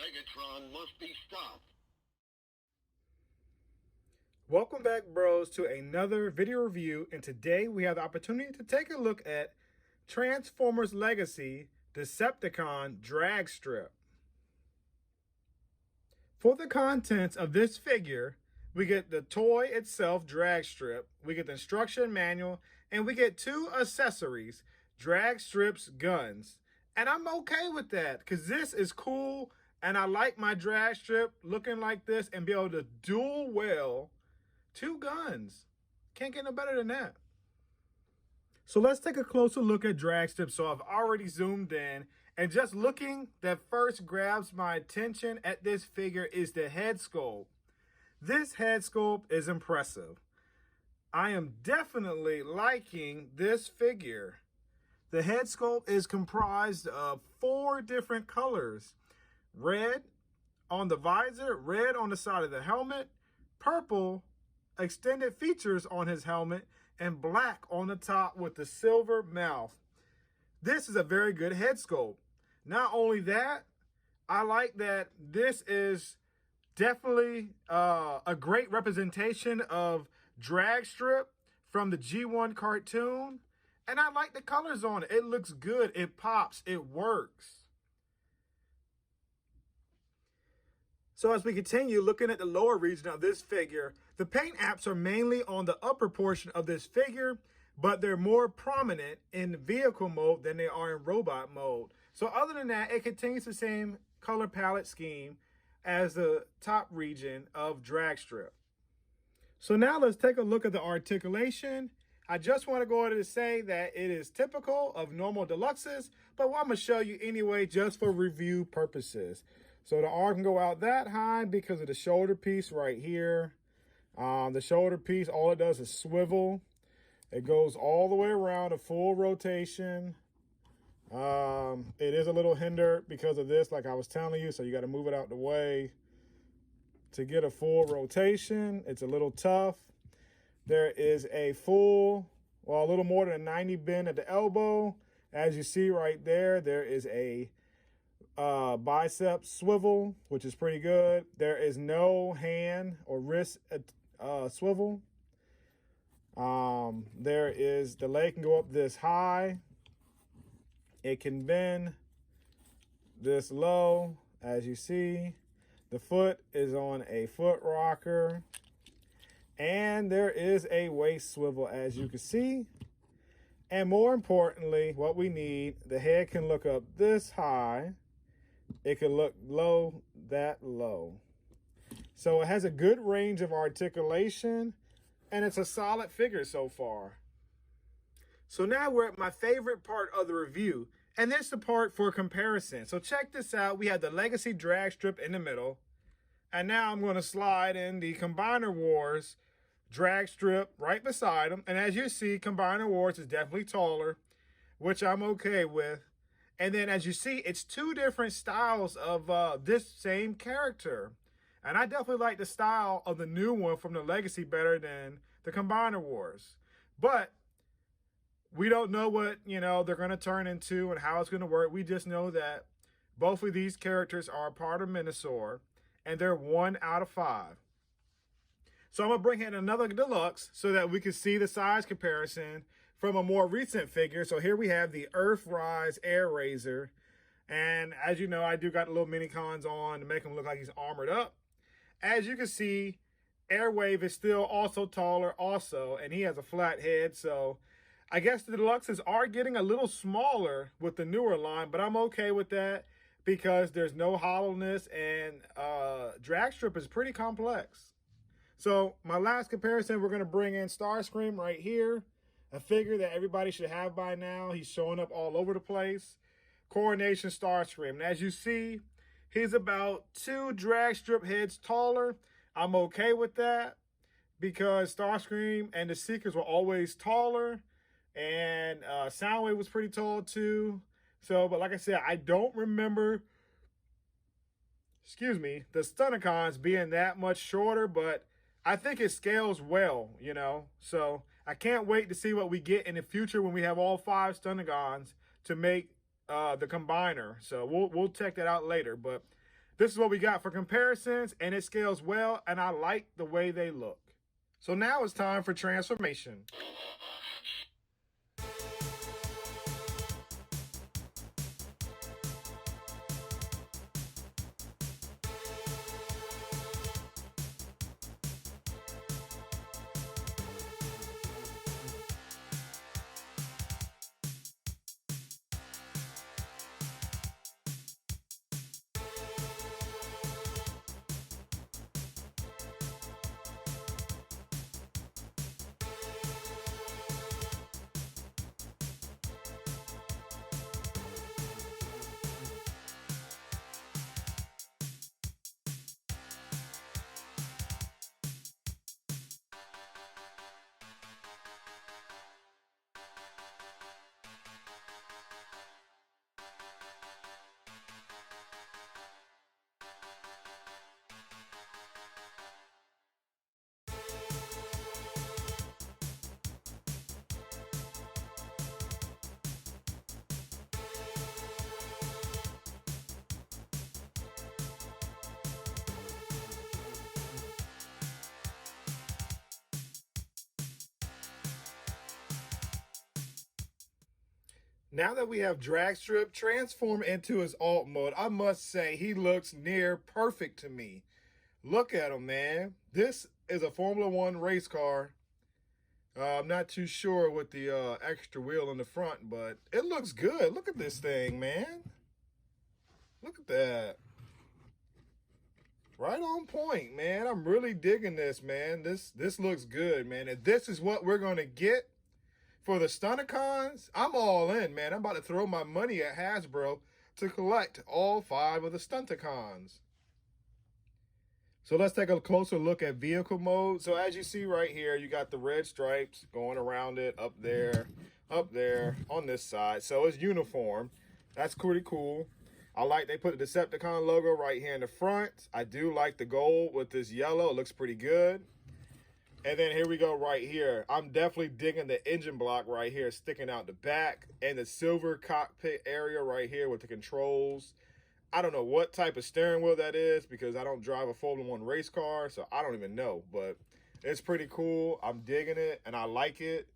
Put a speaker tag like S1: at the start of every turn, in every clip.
S1: Megatron must be stopped.
S2: Welcome back, bros, to another video review, and today we have the opportunity to take a look at Transformers Legacy Decepticon Dragstrip. For the contents of this figure, we get the toy itself, Dragstrip, we get the instruction manual, and we get two accessories, Dragstrip's guns. And I'm okay with that because this is cool, and I like my Dragstrip looking like this and be able to dual wield two guns. Can't get no better than that. So let's take a closer look at Dragstrip. So I've already zoomed in, and just looking, that first grabs my attention at this figure is the head sculpt. This head sculpt is impressive. I am definitely liking this figure. The head sculpt is comprised of 4 different colors. Red on the visor, red on the side of the helmet, purple extended features on his helmet, and black on the top with the silver mouth. This is a very good head sculpt. Not only that, I like that this is definitely a great representation of Dragstrip from the G1 cartoon. And I like the colors on it. It looks good. It pops. It works. So as we continue looking at the lower region of this figure, the paint apps are mainly on the upper portion of this figure, but they're more prominent in vehicle mode than they are in robot mode. So other than that, it contains the same color palette scheme as the top region of Dragstrip. So now let's take a look at the articulation. I just want to go ahead and say that it is typical of normal deluxes, but I'm going to show you anyway just for review purposes. So the arm can go out that high because of the shoulder piece right here. The shoulder piece, all it does is swivel. It goes all the way around a full rotation. It is a little hindered because of this, like I was telling you, so you got to move it out the way to get a full rotation. It's a little tough. There is a full, well, a little more than a 90 bend at the elbow. As you see right there, there is a bicep swivel, which is pretty good. There is no hand or wrist swivel. There is, the leg can go up this high. It can bend this low, as you see. The foot is on a foot rocker. And there is a waist swivel, as you can see. And more importantly, what we need, the head can look up this high. It can look low, that low. So it has a good range of articulation, and it's a solid figure so far. So now we're at my favorite part of the review, and this is the part for comparison. So check this out. We have the Legacy Dragstrip in the middle, and now I'm going to slide in the Combiner Wars Dragstrip right beside him. And as you see, Combiner Wars is definitely taller, which I'm okay with. And then as you see, it's 2 different styles of this same character. And I definitely like the style of the new one from the Legacy better than the Combiner Wars. But we don't know what, they're going to turn into and how it's going to work. We just know that both of these characters are a part of Minosaur, and they're 1 out of 5. So I'm going to bring in another deluxe so that we can see the size comparison from a more recent figure. So here we have the Earthrise Air Razor. And as you know, I do got the little mini cons on to make him look like he's armored up. As you can see, Airwave is still also taller also, and he has a flat head. So I guess the deluxes are getting a little smaller with the newer line, but I'm okay with that because there's no hollowness, and Dragstrip is pretty complex. So my last comparison, we're going to bring in Starscream right here, a figure that everybody should have by now. He's showing up all over the place. Coronation Starscream. And as you see, he's about 2 Dragstrip heads taller. I'm okay with that because Starscream and the Seekers were always taller, and Soundwave was pretty tall too. So, but like I said, I don't remember, the Stunticons being that much shorter, but I think it scales well, So I can't wait to see what we get in the future when we have all 5 Stunticons to make the combiner. So we'll check that out later. But this is what we got for comparisons, and it scales well, and I like the way they look. So now it's time for transformation. Now that we have Dragstrip transformed into his alt mode, I must say he looks near perfect to me. Look at him, man. This is a Formula One race car. I'm not too sure with the extra wheel in the front, but it looks good. Look at this thing, man. Look at that. Right on point, man. I'm really digging this, man. This looks good, man. And this is what we're going to get for the Stunticons. I'm all in, man. I'm about to throw my money at Hasbro to collect all 5 of the Stunticons. So let's take a closer look at vehicle mode. So as you see right here, you got the red stripes going around it, up there, on this side. So it's uniform. That's pretty cool. I like they put the Decepticon logo right here in the front. I do like the gold with this yellow. It looks pretty good. And then here we go right here. I'm definitely digging the engine block right here sticking out the back and the silver cockpit area right here with the controls. I don't know what type of steering wheel that is because I don't drive a Formula One race car, so I don't even know. But it's pretty cool. I'm digging it, and I like it.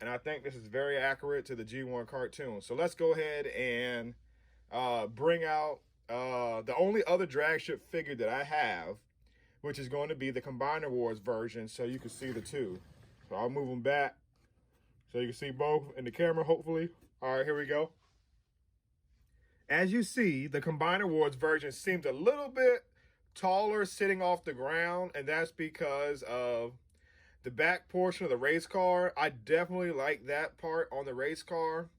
S2: And I think this is very accurate to the G1 cartoon. So let's go ahead and bring out the only other Dragstrip figure that I have, which is going to be the Combiner Wars version, so you can see the two. So I'll move them back so you can see both in the camera, hopefully. All right, here we go. As you see, the Combiner Wars version seems a little bit taller sitting off the ground, and that's because of the back portion of the race car. I definitely like that part on the race car.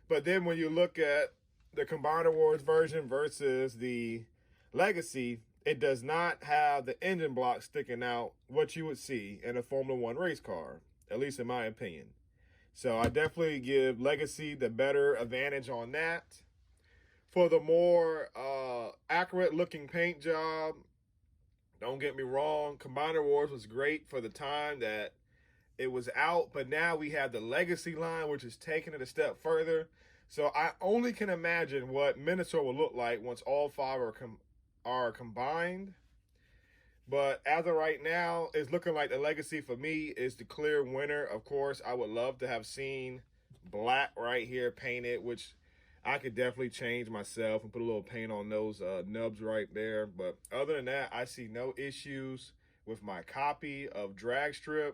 S2: But then when you look at the Combiner Wars version versus the Legacy, it does not have the engine block sticking out, what you would see in a Formula One race car, at least in my opinion. So I definitely give Legacy the better advantage on that. For the more accurate looking paint job, don't get me wrong, Combiner Wars was great for the time that it was out, but now we have the Legacy line, which is taking it a step further. So I only can imagine what Minotaur will look like once all 5 are combined. But as of right now, it's looking like the Legacy for me is the clear winner. Of course, I would love to have seen black right here painted, which I could definitely change myself and put a little paint on those nubs right there. But other than that, I see no issues with my copy of Dragstrip.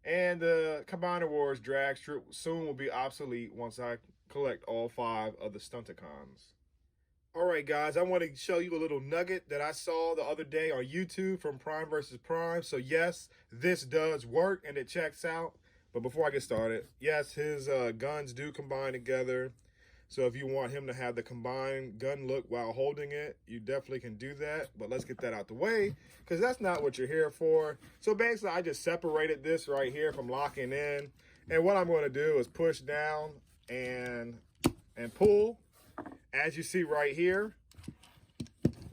S2: And the Combiner Wars Dragstrip soon will be obsolete once I collect all 5 of the Stunticons. All right, guys, I want to show you a little nugget that I saw the other day on YouTube from Prime vs. Prime. So yes, this does work and it checks out. But before I get started, yes, his guns do combine together. So if you want him to have the combined gun look while holding it, you definitely can do that. But let's get that out the way because that's not what you're here for. So basically, I just separated this right here from locking in. And what I'm going to do is push down and pull. As you see right here,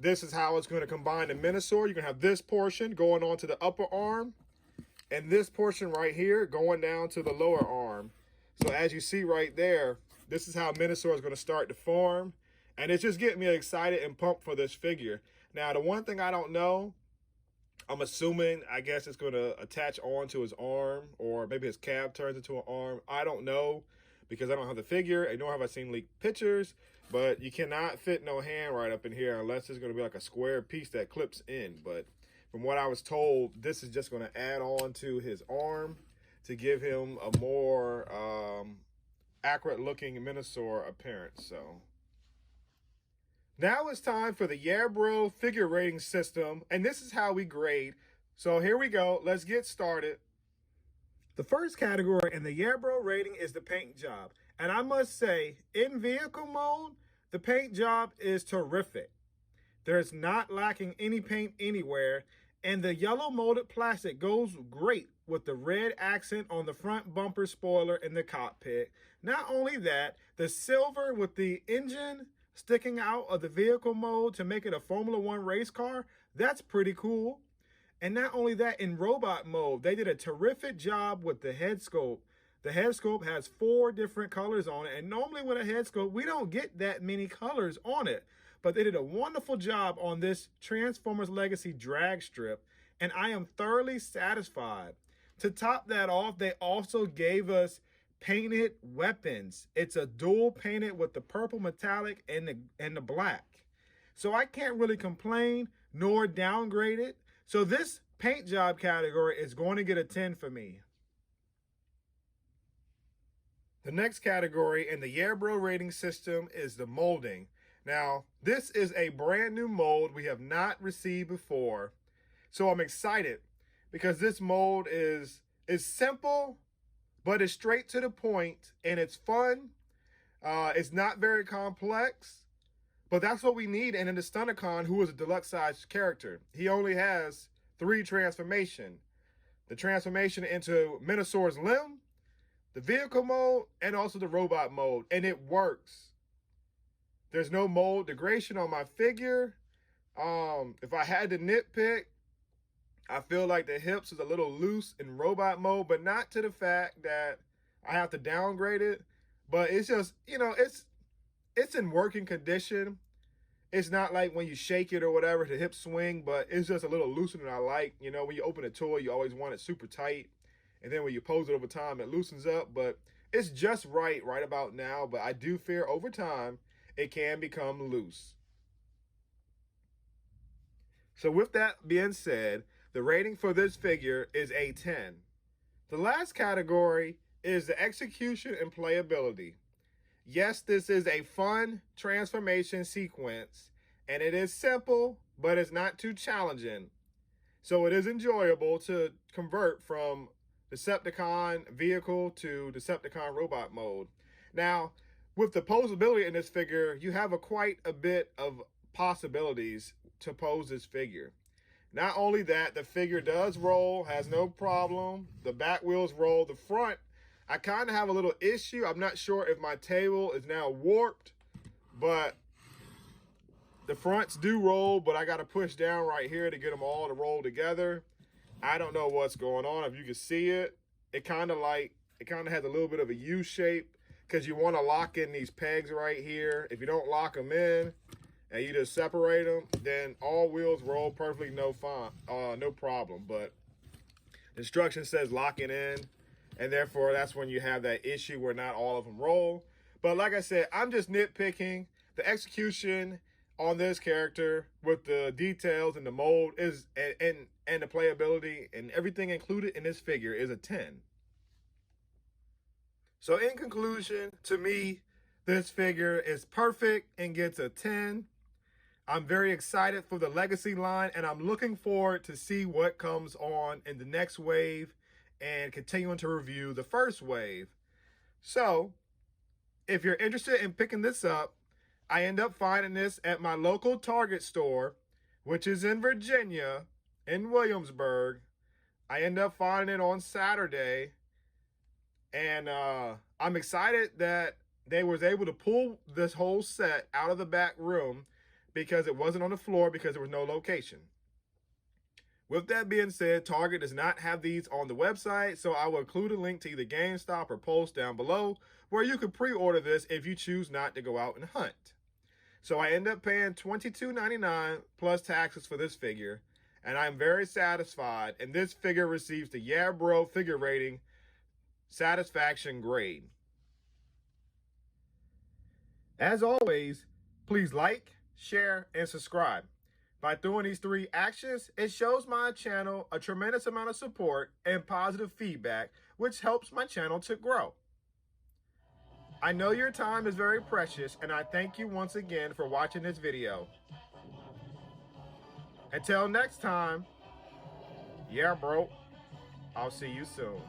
S2: this is how it's going to combine the Minosaur. You're going to have this portion going on to the upper arm and this portion right here going down to the lower arm. So as you see right there, this is how Minosaur is going to start to form. And it's just getting me excited and pumped for this figure. Now, the one thing I don't know, I'm assuming, I guess it's going to attach onto his arm, or maybe his cab turns into an arm. I don't know, because I don't have the figure, and nor have I seen leaked pictures, but you cannot fit no hand right up in here unless it's going to be like a square piece that clips in. But from what I was told, this is just going to add on to his arm to give him a more accurate looking Minosaur appearance. So now it's time for the Yeah Bro figure rating system, and this is how we grade. So here we go. Let's get started. The first category in the Yeah Bro rating is the paint job. And I must say, in vehicle mode, the paint job is terrific. There's not lacking any paint anywhere, and the yellow molded plastic goes great with the red accent on the front bumper spoiler in the cockpit. Not only that, the silver with the engine sticking out of the vehicle mode to make it a Formula One race car, that's pretty cool. And not only that, in robot mode, they did a terrific job with the head sculpt. The head sculpt has 4 different colors on it, and normally with a head sculpt, we don't get that many colors on it. But they did a wonderful job on this Transformers Legacy drag strip, and I am thoroughly satisfied. To top that off, they also gave us painted weapons. It's a dual painted with the purple metallic and the black. So I can't really complain nor downgrade it. So this paint job category is going to get a 10 for me. The next category in the Yeah Bro rating system is the molding. Now, this is a brand new mold we have not received before. So I'm excited because this mold is simple, but it's straight to the point, and it's fun. It's not very complex, but that's what we need. And in the Stunticon, who is a deluxe size character, he only has 3 transformation. The transformation into Minosaur's limb, the vehicle mode, and also the robot mode, and it works. There's no mold degradation on my figure. If I had to nitpick, I feel like the hips is a little loose in robot mode, but not to the fact that I have to downgrade it. But it's just, you know, it's in working condition. It's not like when you shake it or whatever, the hips swing, but it's just a little looser than I like. You know, when you open a toy, you always want it super tight. And then when you pose it over time, it loosens up. But it's just right about now. But I do fear over time, it can become loose. So with that being said, the rating for this figure is a 10. The last category is the execution and playability. Yes, this is a fun transformation sequence, and it is simple, but it's not too challenging. So it is enjoyable to convert from Decepticon vehicle to Decepticon robot mode. Now, with the posability in this figure, you have quite a bit of possibilities to pose this figure. Not only that, the figure does roll, has no problem. The back wheels roll. The front, I kind of have a little issue. I'm not sure if my table is now warped, but the fronts do roll, but I got to push down right here to get them all to roll together. I don't know what's going on. If you can see it, it kind of has a little bit of a U shape because you want to lock in these pegs right here. If you don't lock them in and you just separate them, then all wheels roll perfectly, no problem. But the instruction says lock it in, and therefore that's when you have that issue where not all of them roll. But like I said, I'm just nitpicking. The execution on this character with the details and the mold is and the playability and everything included in this figure is a 10. So in conclusion, to me, this figure is perfect and gets a 10. I'm very excited for the Legacy line, and I'm looking forward to see what comes on in the next wave and continuing to review the first wave. So if you're interested in picking this up, I end up finding this at my local Target store, which is in Virginia, in Williamsburg. I end up finding it on Saturday, and I'm excited that they was able to pull this whole set out of the back room because it wasn't on the floor because there was no location. With that being said, Target does not have these on the website, so I will include a link to either GameStop or Pulse down below where you can pre-order this if you choose not to go out and hunt. So I end up paying $22.99 plus taxes for this figure, and I'm very satisfied, and this figure receives the Yeah Bro figure rating satisfaction grade. As always, please like, share, and subscribe. By doing these 3 actions, it shows my channel a tremendous amount of support and positive feedback, which helps my channel to grow. I know your time is very precious, and I thank you once again for watching this video. Until next time, yeah, bro, I'll see you soon.